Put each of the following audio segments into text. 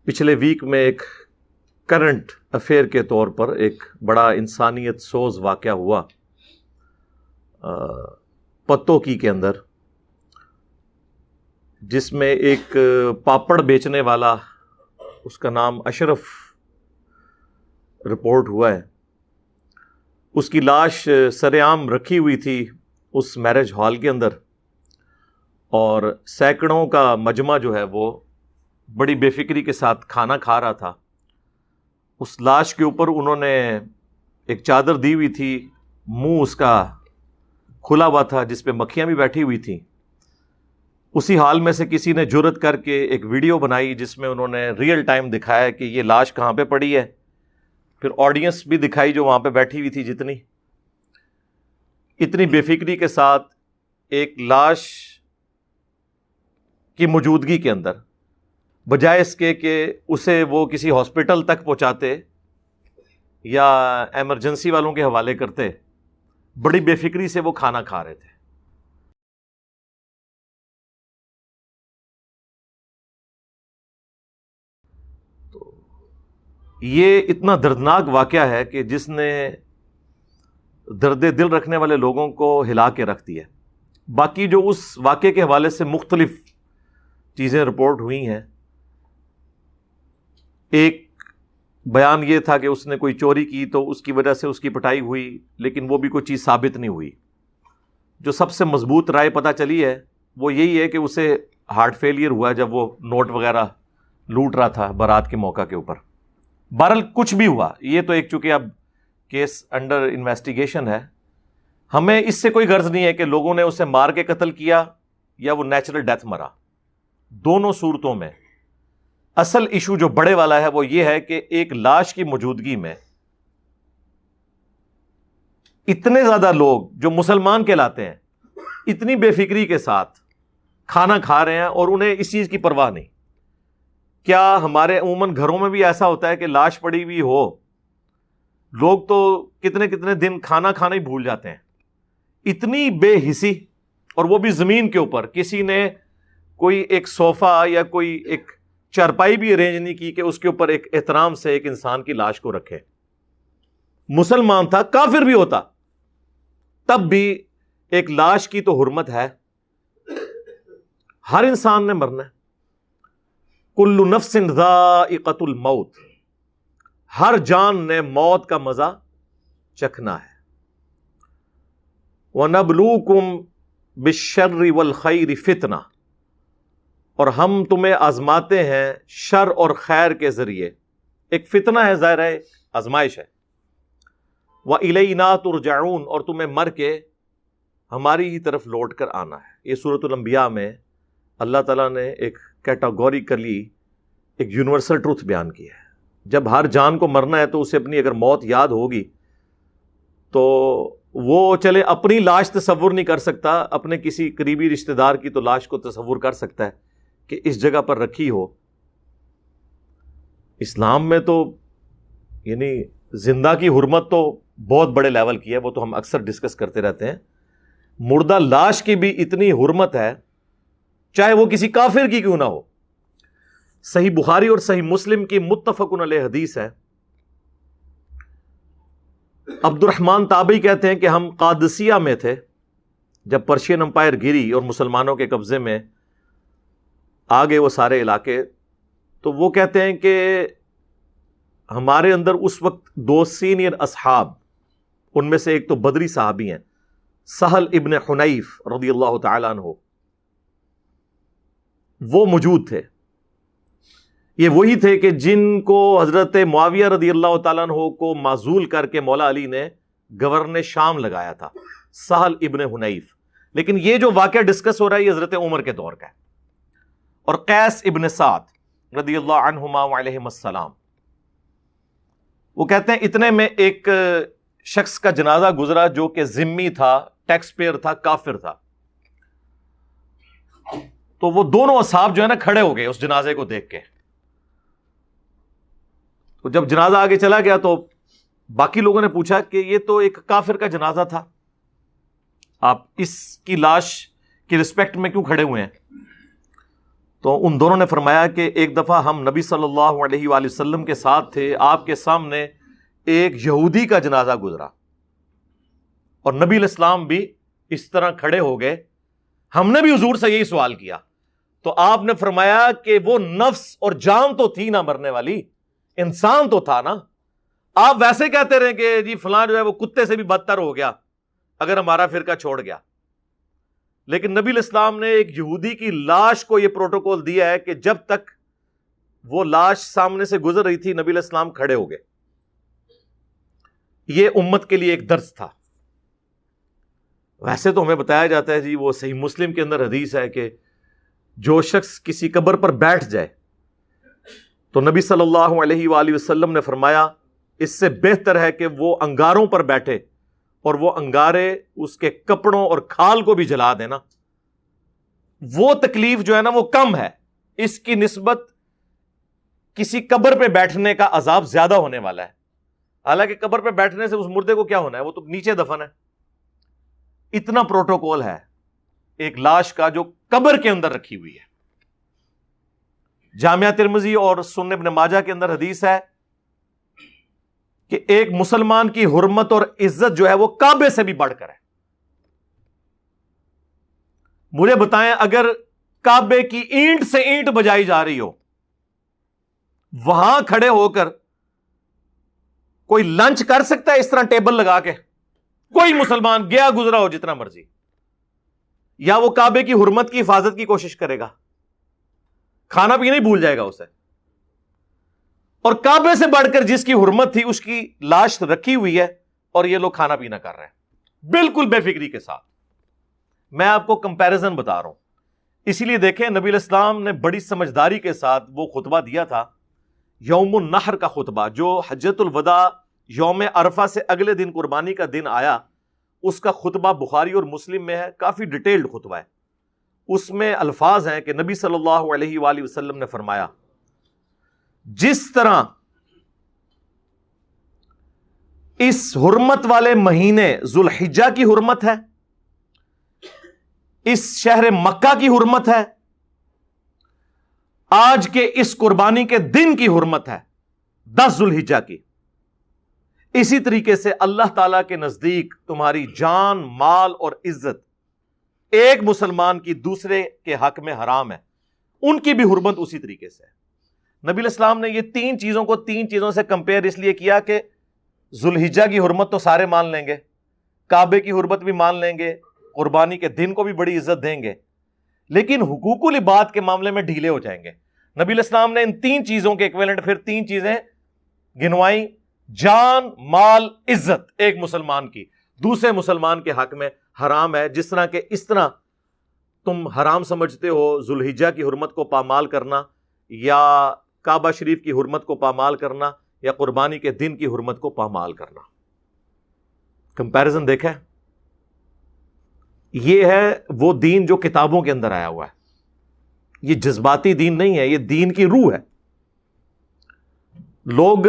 پچھلے ویک میں ایک کرنٹ افیئر کے طور پر ایک بڑا انسانیت سوز واقعہ ہوا پتوکی کے اندر، جس میں ایک پاپڑ بیچنے والا، اس کا نام اشرف رپورٹ ہوا ہے، اس کی لاش سر عام رکھی ہوئی تھی اس میرج ہال کے اندر، اور سینکڑوں کا مجمع جو ہے وہ بڑی بے فکری کے ساتھ کھانا کھا رہا تھا۔ اس لاش کے اوپر انہوں نے ایک چادر دی ہوئی تھی، منہ اس کا کھلا ہوا تھا جس پہ مکھیاں بھی بیٹھی ہوئی تھیں۔ اسی حال میں سے کسی نے جرأت کر کے ایک ویڈیو بنائی جس میں انہوں نے ریئل ٹائم دکھایا کہ یہ لاش کہاں پہ پڑی ہے، پھر آڈینس بھی دکھائی جو وہاں پہ بیٹھی ہوئی تھی، جتنی اتنی بے فکری کے ساتھ ایک لاش کی موجودگی کے اندر، بجائے اس کے کہ اسے وہ کسی ہاسپٹل تک پہنچاتے یا ایمرجنسی والوں کے حوالے کرتے، بڑی بے فکری سے وہ کھانا کھا رہے تھے۔ تو یہ اتنا دردناک واقعہ ہے کہ جس نے درد دل رکھنے والے لوگوں کو ہلا کے رکھ دیا۔ باقی جو اس واقعے کے حوالے سے مختلف چیزیں رپورٹ ہوئی ہیں، ایک بیان یہ تھا کہ اس نے کوئی چوری کی تو اس کی وجہ سے اس کی پٹائی ہوئی، لیکن وہ بھی کوئی چیز ثابت نہیں ہوئی۔ جو سب سے مضبوط رائے پتہ چلی ہے وہ یہی ہے کہ اسے ہارٹ فیلئر ہوا جب وہ نوٹ وغیرہ لوٹ رہا تھا بارات کے موقع کے اوپر۔ بہرحال کچھ بھی ہوا، یہ تو ایک چونکہ اب کیس انڈر انویسٹیگیشن ہے، ہمیں اس سے کوئی غرض نہیں ہے کہ لوگوں نے اسے مار کے قتل کیا یا وہ نیچرل ڈیتھ مرا۔ دونوں صورتوں میں اصل ایشو جو بڑے والا ہے وہ یہ ہے کہ ایک لاش کی موجودگی میں اتنے زیادہ لوگ جو مسلمان کہلاتے ہیں اتنی بے فکری کے ساتھ کھانا کھا رہے ہیں اور انہیں اس چیز کی پرواہ نہیں۔ کیا ہمارے عموماً گھروں میں بھی ایسا ہوتا ہے کہ لاش پڑی ہوئی ہو، لوگ تو کتنے کتنے دن کھانا کھانا ہی بھول جاتے ہیں؟ اتنی بے حسی، اور وہ بھی زمین کے اوپر، کسی نے کوئی ایک صوفہ یا کوئی ایک چارپائی بھی ارینج نہیں کی کہ اس کے اوپر ایک احترام سے ایک انسان کی لاش کو رکھے۔ مسلمان تھا، کافر بھی ہوتا، تب بھی ایک لاش کی تو حرمت ہے۔ ہر انسان نے مرنا ہے، کل نفس ذائقۃ الموت، ہر جان نے موت کا مزہ چکھنا ہے۔ وَنَبْلُوكُمْ بِالشَّرِّ وَالْخَيْرِ فِتْنَةً، اور ہم تمہیں آزماتے ہیں شر اور خیر کے ذریعے۔ ایک فتنہ ہے، ظاہر ہے آزمائش ہے۔ وَإِلَيْنَا تُرْجَعُونَ، اور تمہیں مر کے ہماری ہی طرف لوٹ کر آنا ہے۔ یہ سورۃ الانبیاء میں اللہ تعالیٰ نے ایک کیٹاگوریکلی ایک یونیورسل ٹروتھ بیان کی ہے۔ جب ہر جان کو مرنا ہے تو اسے اپنی اگر موت یاد ہوگی تو وہ چلے اپنی لاش تصور نہیں کر سکتا، اپنے کسی قریبی رشتہ دار کی تو لاش کو تصور کر سکتا ہے کہ اس جگہ پر رکھی ہو۔ اسلام میں تو یعنی زندہ کی حرمت تو بہت بڑے لیول کی ہے، وہ تو ہم اکثر ڈسکس کرتے رہتے ہیں۔ مردہ لاش کی بھی اتنی حرمت ہے، چاہے وہ کسی کافر کی کیوں نہ ہو۔ صحیح بخاری اور صحیح مسلم کی متفق علیہ حدیث ہے، عبد الرحمن تابعی کہتے ہیں کہ ہم قادسیہ میں تھے جب پرشین امپائر گری اور مسلمانوں کے قبضے میں آگے وہ سارے علاقے، تو وہ کہتے ہیں کہ ہمارے اندر اس وقت دو سینئر اصحاب، ان میں سے ایک تو بدری صحابی ہیں، سہل ابن حنیف رضی اللہ تعالیٰ عنہ، وہ موجود تھے۔ یہ وہی تھے کہ جن کو حضرت معاویہ رضی اللہ تعالیٰ عنہ کو معزول کر کے مولا علی نے گورنر شام لگایا تھا، سہل ابن حنیف۔ لیکن یہ جو واقعہ ڈسکس ہو رہا ہے یہ حضرت عمر کے دور کا ہے۔ اور قیس ابن سعد رضی اللہ عنہما وعلیہم السلام، وہ کہتے ہیں اتنے میں ایک شخص کا جنازہ گزرا جو کہ ذمی تھا، ٹیکس پیئر تھا، کافر تھا۔ تو وہ دونوں اصحاب جو ہے نا کھڑے ہو گئے اس جنازے کو دیکھ کے۔ تو جب جنازہ آگے چلا گیا تو باقی لوگوں نے پوچھا کہ یہ تو ایک کافر کا جنازہ تھا، آپ اس کی لاش کی رسپیکٹ میں کیوں کھڑے ہوئے ہیں؟ تو ان دونوں نے فرمایا کہ ایک دفعہ ہم نبی صلی اللہ علیہ وآلہ وسلم کے ساتھ تھے، آپ کے سامنے ایک یہودی کا جنازہ گزرا اور نبی علیہ السلام بھی اس طرح کھڑے ہو گئے. ہم نے بھی حضور سے یہی سوال کیا تو آپ نے فرمایا کہ وہ نفس اور جان تو تھی نہ مرنے والی، انسان تو تھا نا. آپ ویسے کہتے رہے کہ جی فلاں جو ہے وہ کتے سے بھی بدتر ہو گیا اگر ہمارا فرقہ چھوڑ گیا. لیکن نبی علیہ السلام نے ایک یہودی کی لاش کو یہ پروٹوکول دیا ہے کہ جب تک وہ لاش سامنے سے گزر رہی تھی نبی علیہ السلام کھڑے ہو گئے. یہ امت کے لیے ایک درس تھا. ویسے تو ہمیں بتایا جاتا ہے جی، وہ صحیح مسلم کے اندر حدیث ہے کہ جو شخص کسی قبر پر بیٹھ جائے تو نبی صلی اللہ علیہ وآلہ وسلم نے فرمایا اس سے بہتر ہے کہ وہ انگاروں پر بیٹھے اور وہ انگارے اس کے کپڑوں اور کھال کو بھی جلا دینا. وہ تکلیف جو ہے نا وہ کم ہے اس کی نسبت کسی قبر پہ بیٹھنے کا عذاب زیادہ ہونے والا ہے. حالانکہ قبر پہ بیٹھنے سے اس مردے کو کیا ہونا ہے، وہ تو نیچے دفن ہے. اتنا پروٹوکول ہے ایک لاش کا جو قبر کے اندر رکھی ہوئی ہے. جامعہ ترمذی اور سنن ابن ماجہ کے اندر حدیث ہے کہ ایک مسلمان کی حرمت اور عزت جو ہے وہ کعبے سے بھی بڑھ کر ہے. مجھے بتائیں اگر کعبے کی اینٹ سے اینٹ بجائی جا رہی ہو، وہاں کھڑے ہو کر کوئی لنچ کر سکتا ہے اس طرح ٹیبل لگا کے؟ کوئی مسلمان گیا گزرا ہو جتنا مرضی، یا وہ کعبے کی حرمت کی حفاظت کی کوشش کرے گا؟ کھانا پینا ہی بھول جائے گا اسے. اور کعبے سے بڑھ کر جس کی حرمت تھی اس کی لاش رکھی ہوئی ہے اور یہ لوگ کھانا پینا کر رہے ہیں بالکل بے فکری کے ساتھ. میں آپ کو کمپیریزن بتا رہا ہوں. اسی لیے دیکھیں نبی علیہ السلام نے بڑی سمجھداری کے ساتھ وہ خطبہ دیا تھا، یوم النحر کا خطبہ، جو حجۃ الوداع یوم عرفہ سے اگلے دن قربانی کا دن آیا، اس کا خطبہ بخاری اور مسلم میں ہے. کافی ڈیٹیلڈ خطبہ ہے. اس میں الفاظ ہیں کہ نبی صلی اللہ علیہ وآلہ وسلم نے فرمایا جس طرح اس حرمت والے مہینے ذوالحجہ کی حرمت ہے، اس شہر مکہ کی حرمت ہے، آج کے اس قربانی کے دن کی حرمت ہے 10 ذوالحجہ کی، اسی طریقے سے اللہ تعالی کے نزدیک تمہاری جان، مال اور عزت ایک مسلمان کی دوسرے کے حق میں حرام ہے. ان کی بھی حرمت اسی طریقے سے ہے. نبی علیہ السلام نے یہ 3 چیزوں کو 3 چیزوں سے کمپیئر اس لیے کیا کہ ذوالحجہ کی حرمت تو سارے مان لیں گے، کعبے کی حرمت بھی مان لیں گے، قربانی کے دن کو بھی بڑی عزت دیں گے، لیکن حقوق العباد کے معاملے میں ڈھیلے ہو جائیں گے. نبی علیہ السلام نے ان 3 چیزوں کے ایکویلنٹ پھر 3 چیزیں گنوائیں: جان، مال، عزت ایک مسلمان کی دوسرے مسلمان کے حق میں حرام ہے. جس طرح کہ اس طرح تم حرام سمجھتے ہو ذوالحجہ کی حرمت کو پامال کرنا، یا کعبہ شریف کی حرمت کو پامال کرنا، یا قربانی کے دن کی حرمت کو پامال کرنا. کمپیرزن دیکھیں، یہ ہے وہ دین جو کتابوں کے اندر آیا ہوا ہے. یہ جذباتی دین نہیں ہے، یہ دین کی روح ہے. لوگ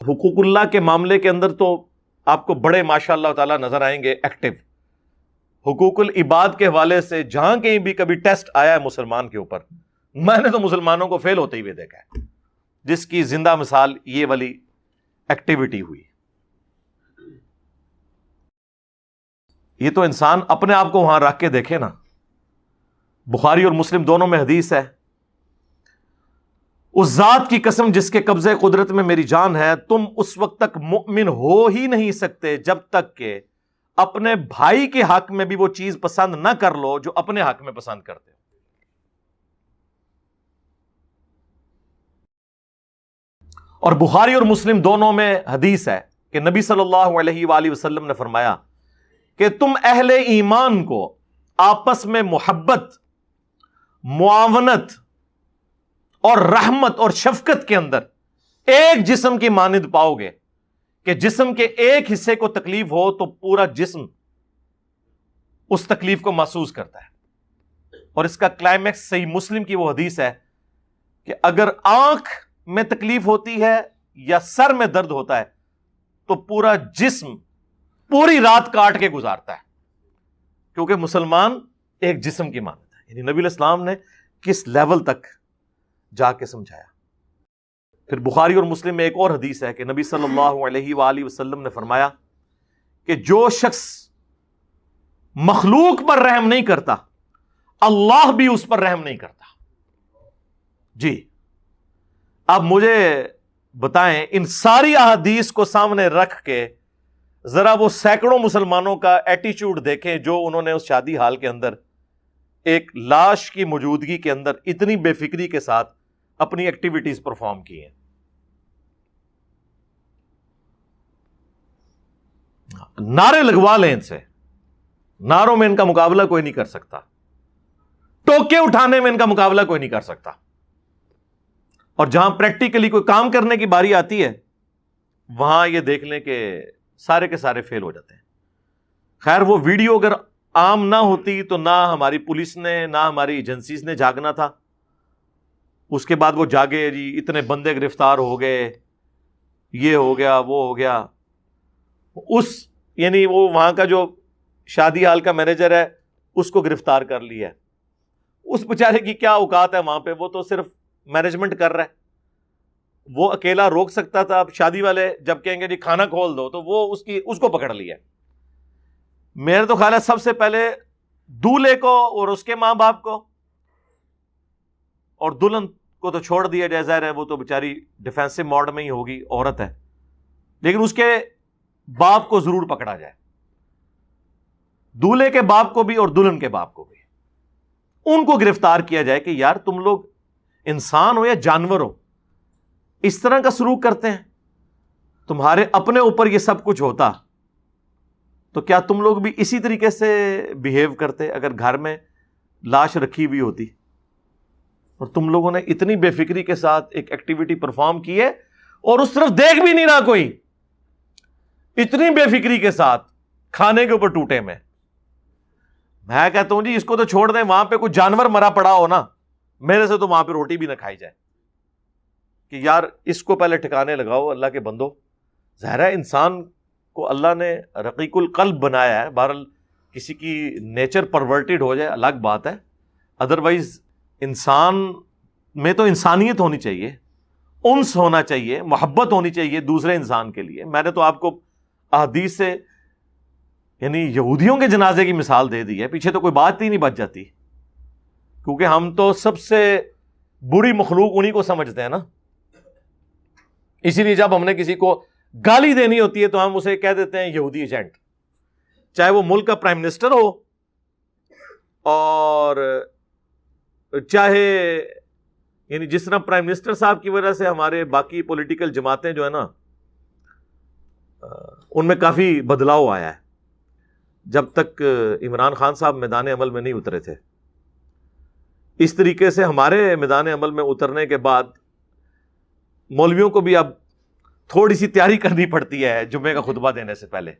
حقوق اللہ کے معاملے کے اندر تو آپ کو بڑے ماشاء اللہ تعالی نظر آئیں گے ایکٹیو. حقوق العباد کے حوالے سے جہاں کہیں بھی کبھی ٹیسٹ آیا ہے مسلمان کے اوپر، میں نے تو مسلمانوں کو فیل ہوتے ہوئے دیکھا ہے، جس کی زندہ مثال یہ والی ایکٹیویٹی ہوئی. یہ تو انسان اپنے آپ کو وہاں رکھ کے دیکھے نا. بخاری اور مسلم دونوں میں حدیث ہے، اس ذات کی قسم جس کے قبضے قدرت میں میری جان ہے، تم اس وقت تک مؤمن ہو ہی نہیں سکتے جب تک کہ اپنے بھائی کے حق میں بھی وہ چیز پسند نہ کر لو جو اپنے حق میں پسند کرتے ہو. اور بخاری اور مسلم دونوں میں حدیث ہے کہ نبی صلی اللہ علیہ وآلہ وسلم نے فرمایا کہ تم اہل ایمان کو آپس میں محبت، معاونت اور رحمت اور شفقت کے اندر ایک جسم کی مانند پاؤ گے کہ جسم کے ایک حصے کو تکلیف ہو تو پورا جسم اس تکلیف کو محسوس کرتا ہے. اور اس کا کلائمیکس صحیح مسلم کی وہ حدیث ہے کہ اگر آنکھ میں تکلیف ہوتی ہے یا سر میں درد ہوتا ہے تو پورا جسم پوری رات کاٹ کے گزارتا ہے، کیونکہ مسلمان ایک جسم کی مانند ہے. یعنی نبی علیہ السلام نے کس لیول تک جا کے سمجھایا. پھر بخاری اور مسلم میں ایک اور حدیث ہے کہ نبی صلی اللہ علیہ وآلہ وسلم نے فرمایا کہ جو شخص مخلوق پر رحم نہیں کرتا اللہ بھی اس پر رحم نہیں کرتا. جی اب مجھے بتائیں ان ساری احادیث کو سامنے رکھ کے ذرا وہ سینکڑوں مسلمانوں کا ایٹیچیوڈ دیکھیں جو انہوں نے اس شادی ہال کے اندر ایک لاش کی موجودگی کے اندر اتنی بے فکری کے ساتھ اپنی ایکٹیویٹیز پرفارم کی ہیں. نعرے لگوا لیں ان سے, نعروں میں ان کا مقابلہ کوئی نہیں کر سکتا, ٹوکے اٹھانے میں ان کا مقابلہ کوئی نہیں کر سکتا, اور جہاں پریکٹیکلی کوئی کام کرنے کی باری آتی ہے وہاں یہ دیکھ لیں کہ سارے کے سارے فیل ہو جاتے ہیں. خیر وہ ویڈیو اگر عام نہ ہوتی تو نہ ہماری پولیس نے نہ ہماری ایجنسیز نے جاگنا تھا. اس کے بعد وہ جاگے جی اتنے بندے گرفتار ہو گئے, یہ ہو گیا وہ ہو گیا. اس یعنی وہ وہاں کا جو شادی ہال کا مینیجر ہے اس کو گرفتار کر لیا ہے. اس بیچارے کی کیا اوقات ہے وہاں پہ, وہ تو صرف مینجمنٹ کر رہا ہے. وہ اکیلا روک سکتا تھا. اب شادی والے جب کہیں گے جی کھانا کھول دو تو وہ اس کو پکڑ لیا. میرے تو خیال ہے سب سے پہلے دولہے کو اور اس کے ماں باپ کو, اور دلہن کو تو چھوڑ دیا جائے, ظاہر ہے وہ تو بیچاری ڈیفینسو موڈ میں ہی ہوگی, عورت ہے, لیکن اس کے باپ کو ضرور پکڑا جائے, دولہے کے باپ کو بھی اور دلہن کے باپ کو بھی. ان کو گرفتار کیا جائے کہ یار تم لوگ انسان ہو یا جانور ہو, اس طرح کا سلوک کرتے ہیں. تمہارے اپنے اوپر یہ سب کچھ ہوتا تو کیا تم لوگ بھی اسی طریقے سے بیہیو کرتے اگر گھر میں لاش رکھی ہوئی ہوتی؟ اور تم لوگوں نے اتنی بے فکری کے ساتھ ایک ایکٹیویٹی پرفارم کی ہے اور اس طرف دیکھ بھی نہیں رہا کوئی, اتنی بے فکری کے ساتھ کھانے کے اوپر ٹوٹے میں کہتا ہوں جی اس کو تو چھوڑ دیں, وہاں پہ کوئی جانور مرا پڑا ہو نا, میرے سے تو وہاں پہ روٹی بھی نہ کھائی جائے کہ یار اس کو پہلے ٹھکانے لگاؤ. اللہ کے بندو, ظاہر ہے انسان کو اللہ نے رقیق القلب بنایا ہے, بہرحال کسی کی نیچر پرورٹڈ ہو جائے الگ بات ہے, ادروائز انسان میں تو انسانیت ہونی چاہیے, انس ہونا چاہیے, محبت ہونی چاہیے دوسرے انسان کے لیے. میں نے تو آپ کو احادیث سے یعنی یہودیوں کے جنازے کی مثال دے دی ہے, پیچھے تو کوئی بات ہی نہیں بچ جاتی, کیونکہ ہم تو سب سے بری مخلوق انہی کو سمجھتے ہیں نا. اسی لیے جب ہم نے کسی کو گالی دینی ہوتی ہے تو ہم اسے کہہ دیتے ہیں یہودی ایجنٹ, چاہے وہ ملک کا پرائم منسٹر ہو اور چاہے یعنی جس طرح پرائم منسٹر صاحب کی وجہ سے ہمارے باقی پولیٹیکل جماعتیں جو ہے نا ان میں کافی بدلاؤ آیا ہے. جب تک عمران خان صاحب میدان عمل میں نہیں اترے تھے, اس طریقے سے ہمارے میدان عمل میں اترنے کے بعد مولویوں کو بھی اب تھوڑی سی تیاری کرنی پڑتی ہے جمعے کا خطبہ دینے سے پہلے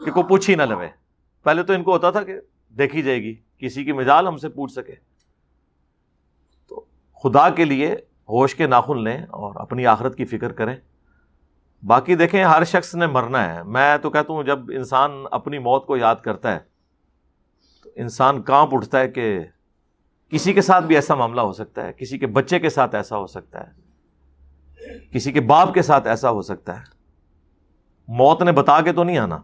کہ کوئی پوچھ ہی نہ لوے. پہلے تو ان کو ہوتا تھا کہ دیکھی جائے گی, کسی کی مجال ہم سے پوچھ سکے. تو خدا کے لیے ہوش کے ناخن لیں اور اپنی آخرت کی فکر کریں. باقی دیکھیں ہر شخص نے مرنا ہے. میں تو کہتا ہوں جب انسان اپنی موت کو یاد کرتا ہے تو انسان کانپ اٹھتا ہے کہ کسی کے ساتھ بھی ایسا معاملہ ہو سکتا ہے, کسی کے بچے کے ساتھ ایسا ہو سکتا ہے, کسی کے باپ کے ساتھ ایسا ہو سکتا ہے. موت نے بتا کے تو نہیں آنا.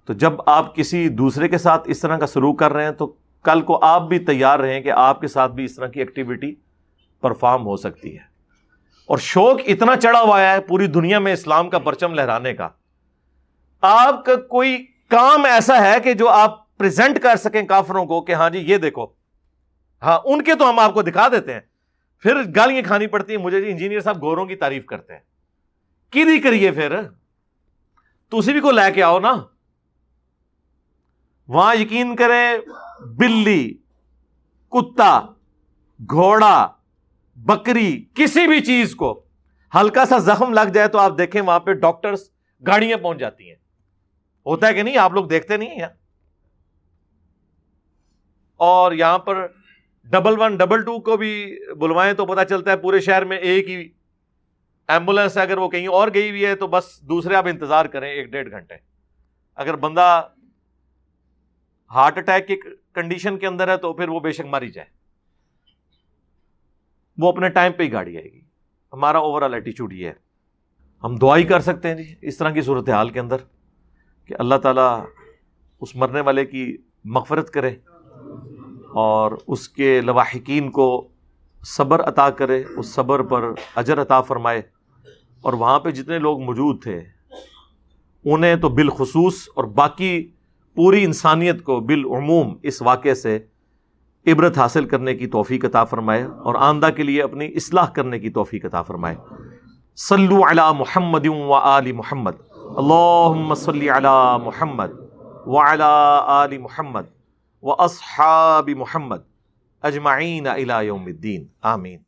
تو جب آپ کسی دوسرے کے ساتھ اس طرح کا سلوک کر رہے ہیں تو کل کو آپ بھی تیار رہیں کہ آپ کے ساتھ بھی اس طرح کی ایکٹیویٹی پرفارم ہو سکتی ہے. اور شوق اتنا چڑھا ہوا ہے پوری دنیا میں اسلام کا پرچم لہرانے کا, آپ کا کوئی کام ایسا ہے کہ جو آپ پریزنٹ کر سکیں کافروں کو کہ ہاں جی یہ دیکھو, ہاں ان کے تو ہم آپ کو دکھا دیتے ہیں. پھر گالیاں کھانی پڑتی ہیں مجھے, جی انجینئر صاحب گوروں کی تعریف کرتے ہیں, کی کریے پھر تو اسی بھی کو لے کے آؤ نا. وہاں یقین کریں بلی, کتا, گھوڑا, بکری, کسی بھی چیز کو ہلکا سا زخم لگ جائے تو آپ دیکھیں وہاں پہ ڈاکٹرز گاڑیاں پہنچ جاتی ہیں. ہوتا ہے کہ نہیں؟ آپ لوگ دیکھتے نہیں ہیں. اور یہاں پر 112 222 کو بھی بلوائیں تو پتہ چلتا ہے پورے شہر میں ایک ہی ایمبولینس ہے. اگر وہ کہیں اور گئی ہوئی ہے تو بس دوسرے آپ انتظار کریں 1-1.5 گھنٹے. اگر بندہ ہارٹ اٹیک کی کنڈیشن کے اندر ہے تو پھر وہ بے شک مر ہی جائے. وہ اپنے ٹائم پہ ہی گاڑی آئے گی. ہمارا اوور آل ایٹیچیوڈ یہ ہے. ہم دعا ہی کر سکتے ہیں جی اس طرح کی صورتحال کے اندر کہ اللہ تعالیٰ اس مرنے والے کی مغفرت کرے اور اس کے لواحقین کو صبر عطا کرے، اس صبر پر اجر عطا فرمائے، اور وہاں پہ جتنے لوگ موجود تھے انہیں تو بالخصوص اور باقی پوری انسانیت کو بالعموم اس واقعے سے عبرت حاصل کرنے کی توفیق عطا فرمائے اور آئندہ کے لیے اپنی اصلاح کرنے کی توفیق عطا فرمائے. صلو علی محمد و آل محمد، اللہم صلی علی محمد وعلی آل محمد و اصحاب محمد اجمعین الی یوم الدین، آمین.